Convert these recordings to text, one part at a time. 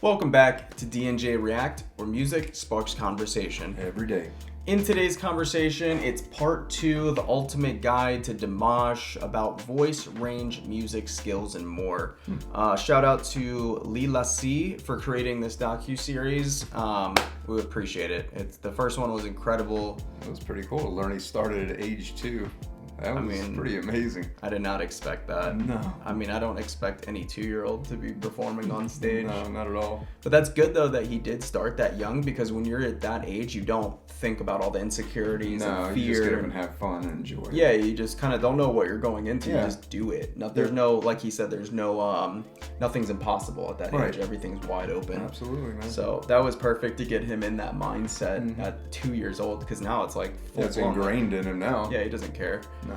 Welcome back to D&J React, where music sparks conversation. Every day. In today's conversation, it's part 2, the ultimate guide to Dimash about voice, range, music, skills, and more. Shout out to Lee Lassie for creating this docu-series. We appreciate it. The first one was incredible. It was pretty cool to learn he started at age 2. That was pretty amazing. I did not expect that. No. I mean, I don't expect any 2-year-old to be performing on stage. No, not at all. But that's good, though, that he did start that young, because when you're at that age, you don't think about all the insecurities and fear. You just get up and have fun and enjoy it. Yeah, you just kind of don't know what you're going into. Yeah. You just do it. There's no, like he said, there's no, nothing's impossible at that Right. age. Everything's wide open. Absolutely, man. So that was perfect to get him in that mindset at 2 years old, because now it's like full It's blown. ingrained in him now. Yeah, he doesn't care. No.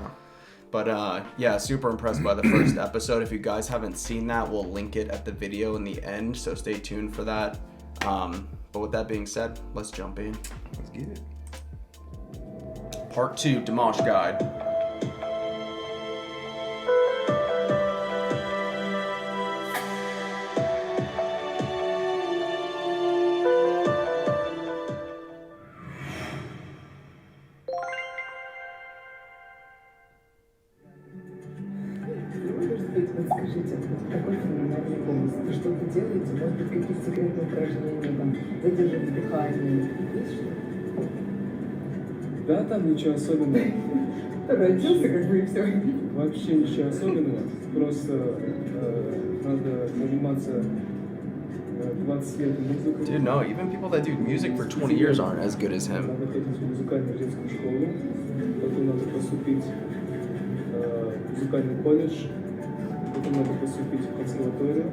But yeah, super impressed by the first episode. If you guys haven't seen that, we'll link it at the video in the end, so stay tuned for that. But with that being said, let's jump in. Let's get it. Part 2, Dimash Guide. Скажите, какой феноменальный голос? Вы что-то делаете? Может быть, какие-то секретные упражнения, там, задержать дыхание? Есть что-то? Да, там ничего особенного. Родился, как бы, и все. Вообще ничего особенного. Просто надо заниматься 20 лет музыкой. Dude, no, even people that do music for 20 years aren't as good as him. Надо ходить в музыкальную детскую школу, потом надо поступить в музыкальный колледж, потом надо поступить в консерваторию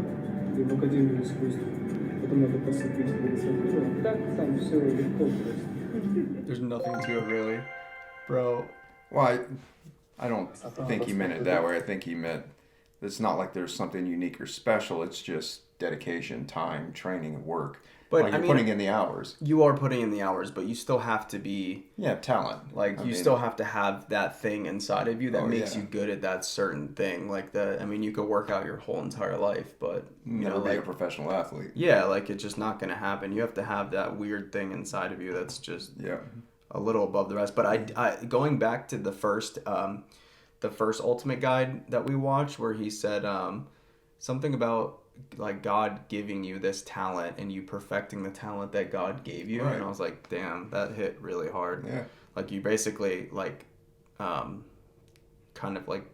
или в академию искусств, потом надо поступить в магистратуру. Так, там все легко просто. There's nothing to it, really. Bro. Well, I don't think he meant it that way. I think he meant it's not like there's something unique or special. It's just dedication, time, training, and work. But, like I you're mean, putting in the hours. You are putting in the hours, but you still have to be... Yeah, talent. Like, you still have to have that thing inside of you that makes yeah. you good at that certain thing. Like, I mean, you could work out your whole entire life, but... Never be a professional athlete. Yeah, like, it's just not going to happen. You have to have that weird thing inside of you that's just a little above the rest. But I going back to the first Ultimate Guide that we watched, where he said something about, like, God giving you this talent and you perfecting the talent that God gave you. Right. And I was like, damn, that hit really hard. Yeah. Like, you basically, like, kind of like,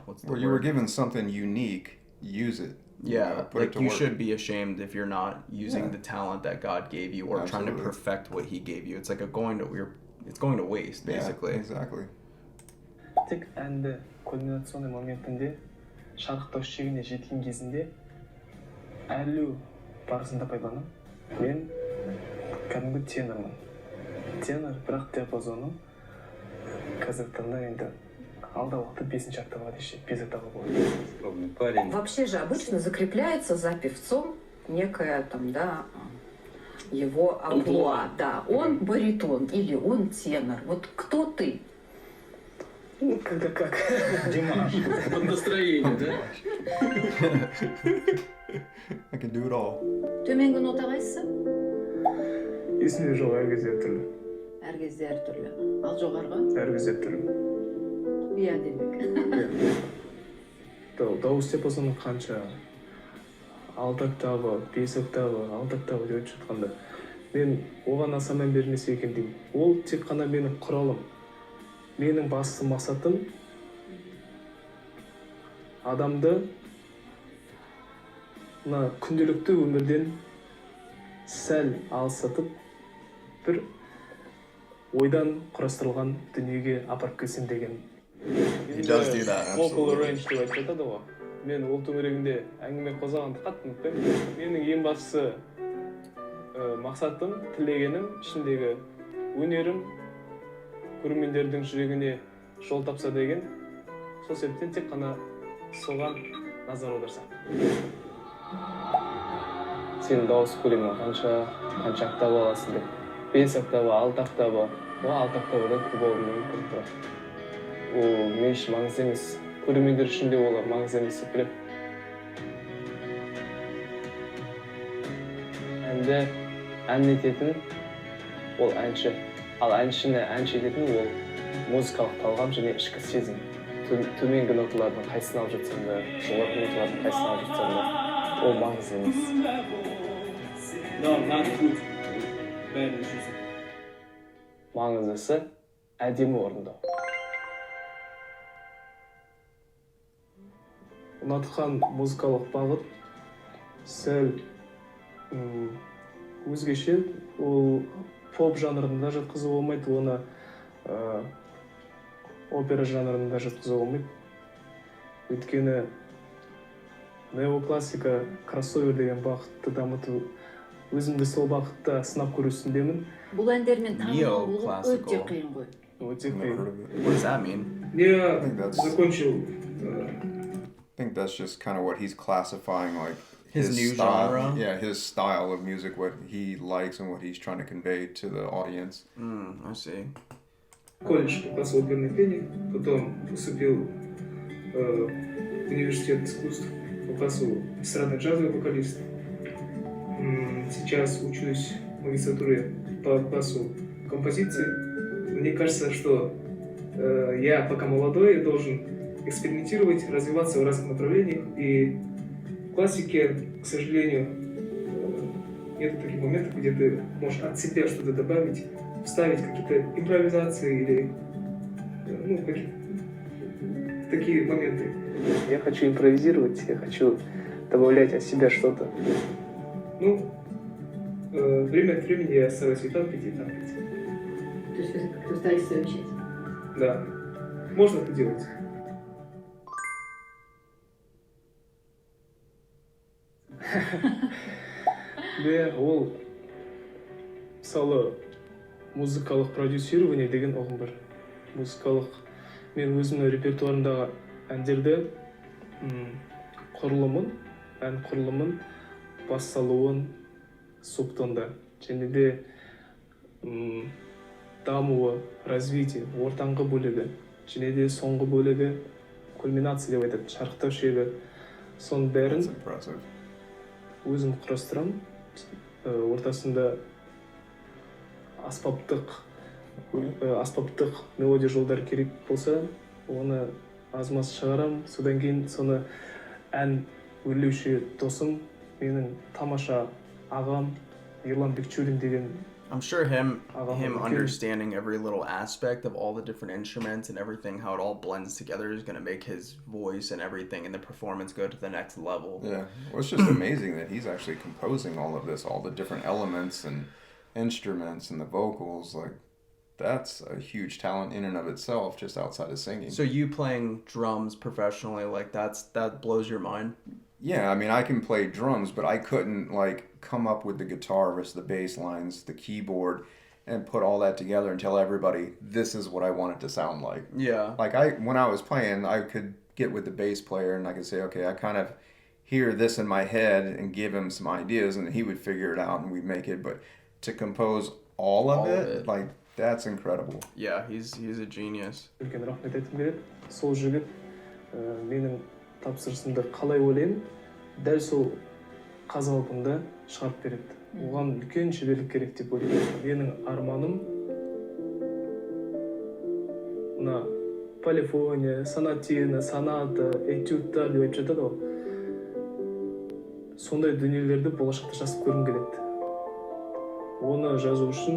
what's the word? You were given something unique, use it. Yeah, put it like, to you work. should be ashamed if you're not using the talent that God gave you or trying to Absolutely. perfect what he gave you. It's like it's going to waste, basically. Yeah, exactly. тек әнді кульминационный моментінде шарықтау шегіне жеткен кезінде әлу барысында пайдаланамын. Мен кәдімгі тенормын. Тенор, бірақ диапазоным қазіргі таңда енді алда уақытта 5-ші октаваға дейін 5 октава болады. Вообще же обычно закрепляется за певцом некая там, да, его амплуа. Да, он баритон или он тенор. Вот кто ты? Ну, когда как. Димаш. Под настроение, да? I can do it all. Төменгі нота қайсысы? Есімде жоқ, әр кезде әртүрлі. Әр кезде әртүрлі. Ал жоғарғы? Әр кезде әртүрлі. Құпия демек. Дауыс диапазоны қанша? 6 октава, 5 октава, 6 октава деп жатқанда мен оған аса мән бермесе екен деймін. Ол тек қана менің құралым. Менің басты мақсатым адамды мына күнделікті өмірден сәл алыстатып бір ойдан құрастырылған дүниеге апарып келсем деген. He does do that, Vocal range деп айтып жатады ғой. Мен ол төңірегінде әңгіме қозғағанды қатты ұнатпаймын. Менің ең бастысы мақсатым, тілегенім, ішіндегі өнерім көрермендердің жүрегіне жол тапса деген. Сол себептен тек қана соған назар аударсам. Сенің дауыс көлемің қанша октава аласың деп. 5 октава, 6 октава. Ол 6 октавада көп болуы мүмкін. Ол мен үшін маңызды емес. Көрермендер үшін де олар маңызды емес деп білемін. ішінде ән ететін ол әнші, ал әншіні әнші ететін ол музыкалық талғам және ішкі сезім. Төменгі ноталардың қайсысын алып жатсаң да, жоғарғы ноталардың қайсысын алып жатсаң да, ол маңызды емес. No, not good. Бәрін жүрсін. Маңыздысы әдемі орындау. Ұнатқан музыкалық бағыт сәл өзгеше, ол поп жанрында жатқызуға болмайды, оны опера жанрында жатқызуға болмайды. Өйткені неоклассика, кроссовер деген бағытты дамыту, өзімді сол бағытта сынап көру үстіндемін. Бұл әндермен танымал болу өте қиын ғой. Өте қиын. What does that mean? Я закончил. I think that's just kind of what he's classifying, like His new style, genre? Yeah, his style of music, what he likes and what he's trying to convey to the audience. I see. Колледж по классу оперной пения, потом поступил в университет искусств по классу эстрадно-джазовый вокалист. Сейчас учусь в магистратуре по классу композиции. Мне кажется, что я пока молодой должен экспериментировать, развиваться в разных направлениях. И в классике, к сожалению, нет таких моментов, где ты можешь от себя что-то добавить, вставить какие-то импровизации или какие-то такие моменты. Я хочу импровизировать, я хочу добавлять от себя что-то. Время от времени я стараюсь и там пить, и там пить. То есть вы как-то устали совмещать? Да. Можно это делать. Ол мысалы музыкалық продюсирование деген ұғым бар. Музыкалық мен өзімнің репертуарымдағы әндерді құрылымын, ән құрылымын, бассалуын, субтонда және де дамуы, развитие, ортаңғы бөлігі және де соңғы бөлігі кульминация деп айтады, шарықтау шегі. Соның бәрін өзім құрастырамын. Ортасында аспаптық мелодия жолдар керек болса, оны аз-маз шығарам. Содан кейін соны ән өрлеуші досым, менің тамаша ағам Ерлан Бекчурин деген. I'm sure him understanding every little aspect of all the different instruments and everything, how it all blends together, is going to make his voice and everything and the performance go to the next level. Yeah, well, it's just amazing that he's actually composing all of this, all the different elements and instruments and the vocals. Like, that's a huge talent in and of itself, just outside of singing. So you playing drums professionally, like that blows your mind? Yeah, I mean, I can play drums, but I couldn't come up with the guitar riffs, the bass lines, the keyboard, and put all that together and tell everybody this is what I want it to sound like. Yeah. When I was playing, I could get with the bass player and I could say, okay, I kind of hear this in my head and give him some ideas, and he would figure it out and we'd make it. But to compose all of it, that's incredible. Yeah, he's a genius. Үлкен рахмет айтқым келеді. Сол жігіт менің тапсырысымды қалай ойлаймын, дәл сол қазалпында шығарып береді. Оған үлкен шеберлік керек деп ойлаймын. Менің арманым мына полифония, сонатина, соната, этюдтар деп айтып жатады ғой. Сондай дүниелерді болашақта жазып көргім келеді. Оны жазу үшін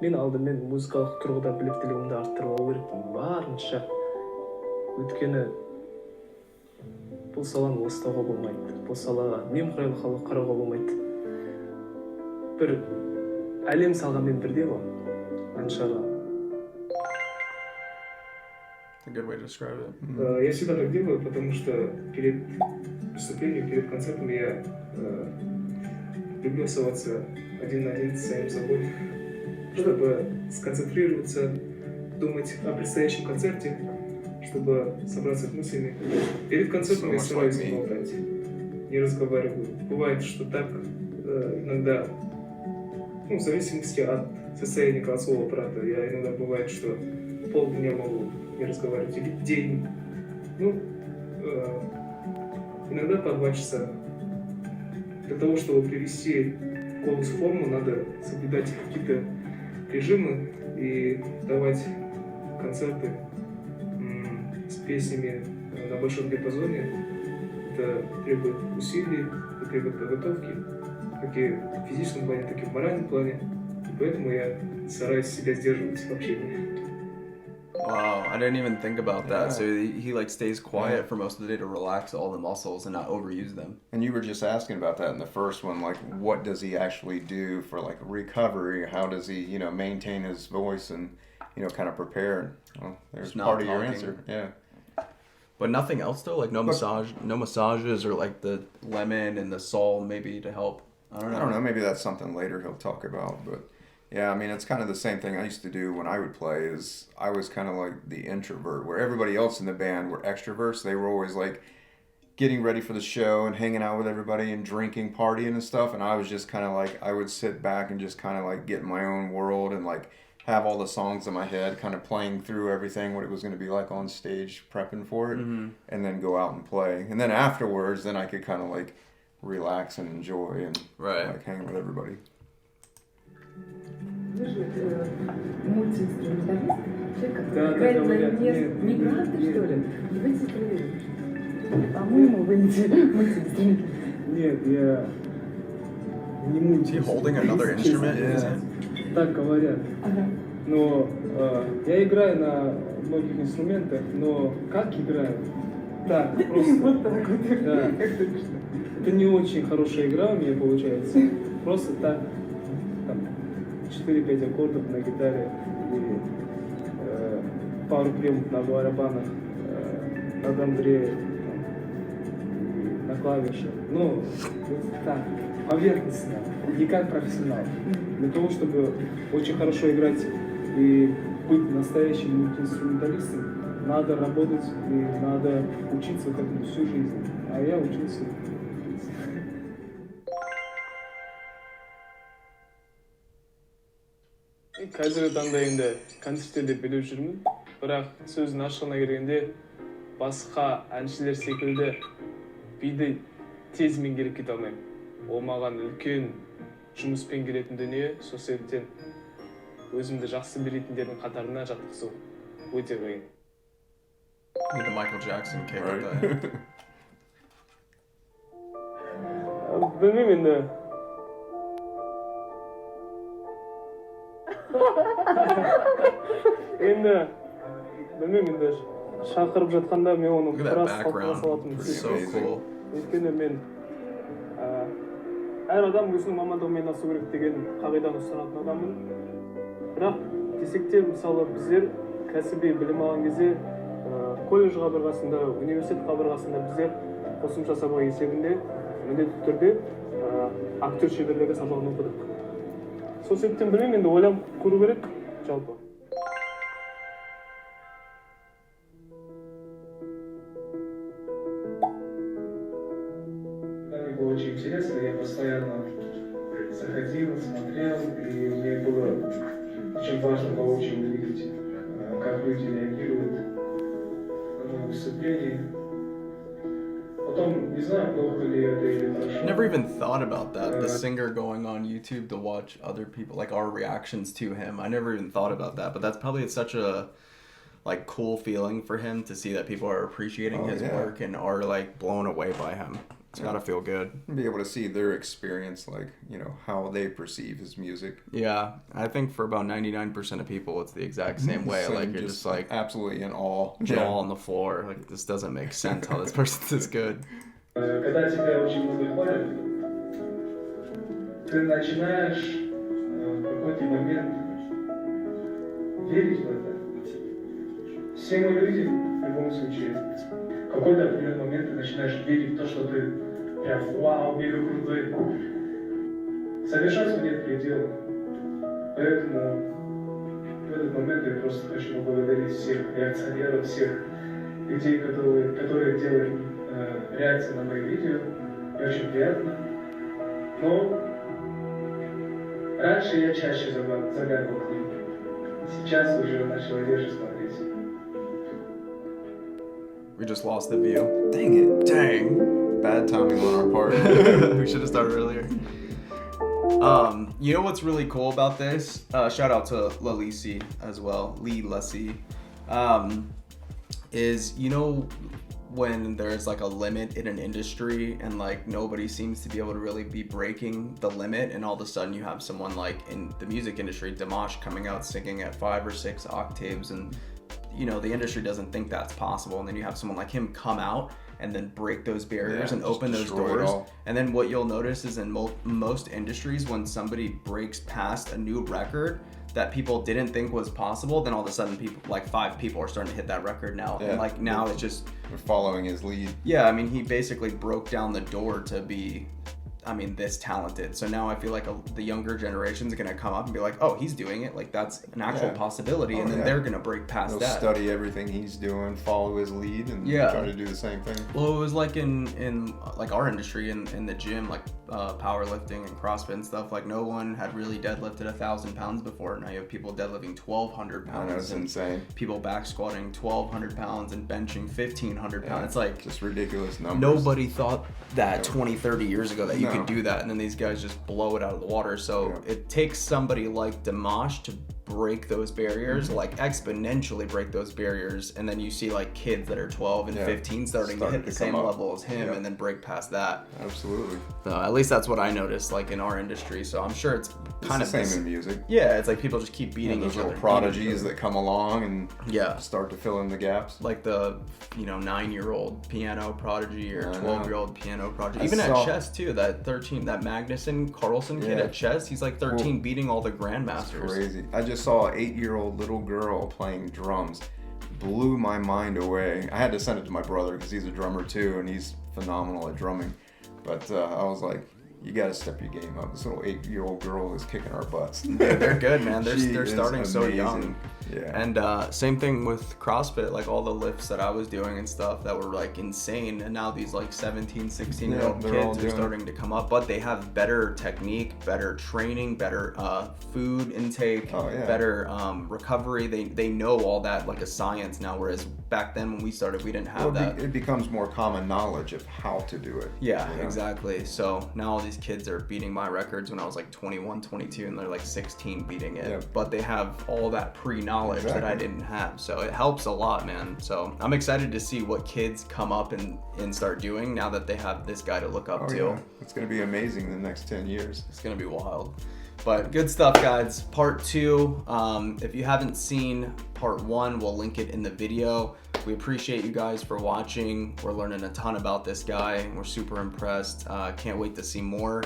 мен алдымен музыкалық тұрғыда біліктілігімді арттырып алу керекпін, барынша. Өйткені бұл саланы ластауға болмайды. Бұл салаға немқұрайлы қарауға болмайды. Бір әлем салғанмен бірдей ғой, аншаға. A good way to describe it. Я всегда так делаю, потому что перед выступлением, перед концертом я люблю оставаться один на один с самим собой, чтобы сконцентрироваться, думать о предстоящем концерте, чтобы собраться с мыслями. Перед концертом я стараюсь не болтать, не разговариваю. Бывает, что так иногда, в зависимости от состояния голосового аппарата, я иногда бывает, что полдня могу не разговаривать, или день. Иногда по 2 часа. для того, чтобы привести голос в форму, надо соблюдать какие-то режимы и давать концерты с песнями на большом диапазоне. Это требует усилий, это требует подготовки, как и в физическом плане, так и в моральном плане. И поэтому я стараюсь себя сдерживать в общении. Wow, I didn't even think about that. So he like stays quiet for most of the day to relax all the muscles and not overuse them. And you were just asking about that in the first one, like what does he actually do for like recovery? How does he, you know, maintain his voice and, you know, kind of prepare? Well, there's part of your answer. Yeah. But nothing else though, like no massages or like the lemon and the salt maybe to help. I don't know. Maybe that's something later he'll talk about, but yeah, I mean, it's kind of the same thing I used to do when I would play. Is I was kind of like the introvert, where everybody else in the band were extroverts. They were always like getting ready for the show and hanging out with everybody and drinking, partying and stuff. And I was just kind of like, I would sit back and just kind of like get in my own world and like have all the songs in my head, kind of playing through everything, what it was going to be like on stage, prepping for it, and then go out and play. And then afterwards, then I could kind of like relax and enjoy and like hang with everybody. Вы же мультиинструменталист, человек, который играет на месте. Неправда, что ли? Давайте проверим. По-моему, вы не мультиинструменталист. Нет, я не мультиинструменталист. Is he holding another instrument in his hand? Так говорят. Но я играю на многих инструментах, но как играю? Так, просто. Вот так вот. Да. Это не очень хорошая игра у меня получается. Просто так, там, 4-5 аккордов на гитаре и пару приемов на барабанах, на дандре, на клавишах. Ну, так, поверхностно, не как профессионал. Для того, чтобы очень хорошо играть и быть настоящим мультиинструменталистом, надо работать и надо учиться как бы всю жизнь. А я учился. Қазіргі таңда енді концерттерде билеп жүрмін, бірақ сөздің ашығына келгенде басқа әншілер секілді биді тез меңгеріп кете алмаймын. Ол маған үлкен жұмыспен келетін дүние, сол себептен өзімді жақсы билейтіндердің қатарына жатқызу өте қиын. The Michael Jackson kick with that. Білмеймін енді. Енді білмеймін енді шақырып жатқанда мен оны біраз қалыпқа салатынмын. So cool. Өйткені мен әр адам өзінің мамандығымен айналысу керек деген қағиданы ұстанатын адаммын. Бірақ десек те мысалы біздер кәсіби білім алған кезде колледж қабырғасында, университет қабырғасында біздер қосымша сабақ есебінде міндетті түрде актер шеберлігі сабағын оқыдық. Сол себептен білмеймін, енді ойлап көру керек жалпы. Мне было очень интересно, я постоянно заходил, смотрел, и мне было очень важно воочию увидеть, как люди реагируют на мои выступления. Потом, не знаю, плохо ли это или хорошо. Never even thought about that. The singer going on YouTube to watch other people, like our reactions to him. I never even thought about that, but that's probably such a like cool feeling for him to see that people are appreciating his work and are like blown away by him. It's gotta feel good. Be able to see their experience, like, you know, how they perceive his music. Yeah, I think for about 99% of people, it's the exact same way. So like you're just like absolutely in awe. Jaw on the floor. Like this doesn't make sense how this person's this good. Когда тебя очень много хвалят, ты начинаешь в какой-то момент верить в это. Все мы люди в любом случае. В какой-то определенный момент ты начинаешь верить в то, что ты прям вау, мега крутой. Совершенству нет предела. Поэтому в этот момент я просто хочу поблагодарить всех реакционеров, всех людей, которые делают реакции на мои видео. Мне очень приятно. Но раньше я чаще заглядывал к ним. Сейчас уже начал реже смотреть. We just lost the view. Dang it. Dang. Bad timing on our part. We should have started earlier. You know what's really cool about this? Shout out to Lalisi as well, Lee Lassie. Is, you know, when there's like a limit in an industry and like nobody seems to be able to really be breaking the limit, and all of a sudden you have someone like in the music industry, Dimash, coming out singing at 5 or 6 octaves, and you know the industry doesn't think that's possible, and then you have someone like him come out and then break those barriers and open those doors. And then what you'll notice is in most industries, when somebody breaks past a new record that people didn't think was possible, then all of a sudden people, like 5 people are starting to hit that record now. And like now it's just... We're following his lead. Yeah, I mean, he basically broke down the door to be, I mean, this talented. So now I feel like the younger generation's gonna come up and be like, oh, he's doing it. Like that's an actual possibility. And then they're gonna break past They'll that. Study everything he's doing, follow his lead, and try to do the same thing. Well, it was like in like our industry in the gym, like powerlifting and CrossFit and stuff. Like no one had really deadlifted 1,000 pounds before. Now you have people deadlifting 1,200 pounds. I know, it's insane. People back squatting 1,200 pounds and benching 1,500 pounds. It's like just ridiculous numbers. Nobody thought that 20, 30 years ago that you could do that, and then these guys just blow it out of the water. So it takes somebody like Dimash to break those barriers, like exponentially break those barriers, and then you see like kids that are 12 and 15 starting to hit the same level as him and then break past that. Absolutely. At least that's what I noticed, like in our industry. So I'm sure it's kind of the same in music. Yeah, it's like people just keep beating each other. Prodigies that come along and start to fill in the gaps. Like the 9-year-old piano prodigy or 12-year-old piano prodigy. Even at chess too, that Magnuson Carlsen kid at chess, he's like 13 beating all the grandmasters. It's crazy. I just saw an 8-year-old little girl playing drums. Blew my mind away. I had to send it to my brother because he's a drummer too, and he's phenomenal at drumming. But I was like, you got to step your game up. This little 8-year-old girl is kicking our butts. Yeah, they're good, man. They're starting so young. Yeah. And same thing with CrossFit, like all the lifts that I was doing and stuff that were like insane. And now these like 17, 16-year-old kids are starting to come up, but they have better technique, better training, better food intake, better recovery. They know all that like a science now, whereas back then when we started, we didn't have that. It becomes more common knowledge of how to do it. Yeah, exactly. So now all these kids are beating my records when I was like 21, 22, and they're like 16 beating it. But they have all that pre-knowledge that I didn't have. So it helps a lot, man. So I'm excited to see what kids come up and start doing now that they have this guy to look up to. Yeah. It's going to be amazing in the next 10 years. It's going to be wild. But good stuff, guys. Part 2. If you haven't seen part 1, we'll link it in the video. We appreciate you guys for watching. We're learning a ton about this guy. We're super impressed. Can't wait to see more.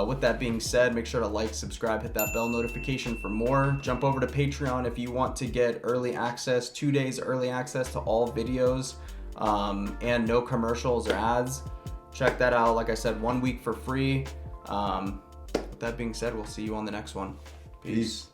With that being said, make sure to like, subscribe, hit that bell notification for more. Jump over to Patreon if you want to get early access, 2 days early access to all videos, and no commercials or ads. Check that out. Like I said, 1 week for free. With that being said, we'll see you on the next one. Peace.